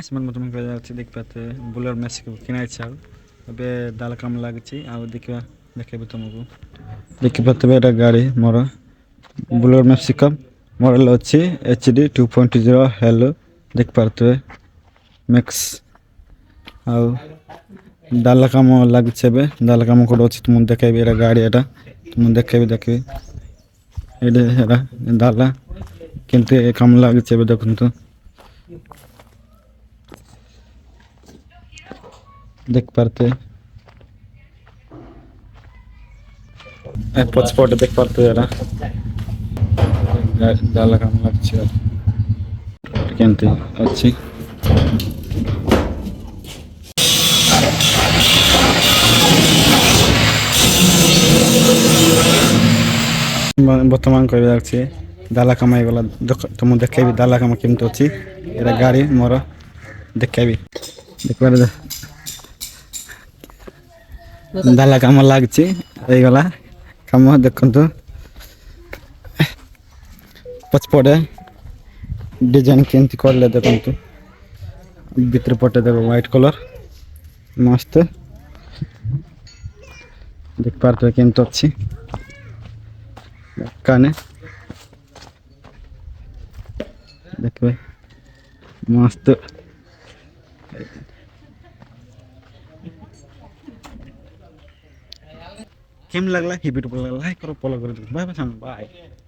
আসমান মতো করে যাচ্ছে দেখতে পাতে বুলের মেসিকে কিনা চাল ଏବେ ଦାଲ କାମ ଲାଗିଛି ଆଉ ଦେଖିବା ଦେଖେଇବି ତୁମକୁ ଦେଖିପାରୁଥିବେ ଏଇଟା ଗାଡ଼ି ମୋର ବୁଲେର ମେକ୍ସିକମ୍ ମଡ଼େଲ ଅଛି HD 2.0 ହେଲୋ ଦେଖିପାରୁଥିବେ ମ୍ୟାକ୍ସ ଆଉ ଦାଲ କାମ ଲାଗିଛି ଏବେ ଦାଲ କାମ କୋଉଠି ଅଛି ତୁମକୁ ଦେଖେଇବି ଏଇଟା ଗାଡ଼ି ଏଇଟା ତୁମକୁ ଦେଖେଇବି ଏଇଟା ଏଇଟା ଦାଲା କେମିତି କାମ ଲାଗିଛି ଏବେ ଦେଖନ୍ତୁ ଦେଖିପାରୁଥିବେ ପଛପଟେ ଦେଖିପାରୁଥିବେ ଏଇଟା ଜାଲ କାମ ଲାଗିଛି କେମିତି ଅଛି ବର୍ତ୍ତମାନ କହିବା ଅଛି ଦାଲା କାମ ହେଇଗଲା ତୁମକୁ ଦେଖେଇବି ଦାଲା କାମ କେମିତି ଅଛି ଏଇଟା ଗାଡ଼ି ମୋର ଦେଖେଇବି ଦେଖିପାରେ ଦାଲା କାମ ଲାଗିଛି ହେଇଗଲା କାମ ଦେଖନ୍ତୁ ପଛପଟେ डिजाइन केमती कर देखते भीतर पटे देख व्हाइट कलर मस्त देख पारे केमती अच्छी काने देखिए मस्त केम लगला ही वीडियो लाइक करो फॉलो करो बाय बाय।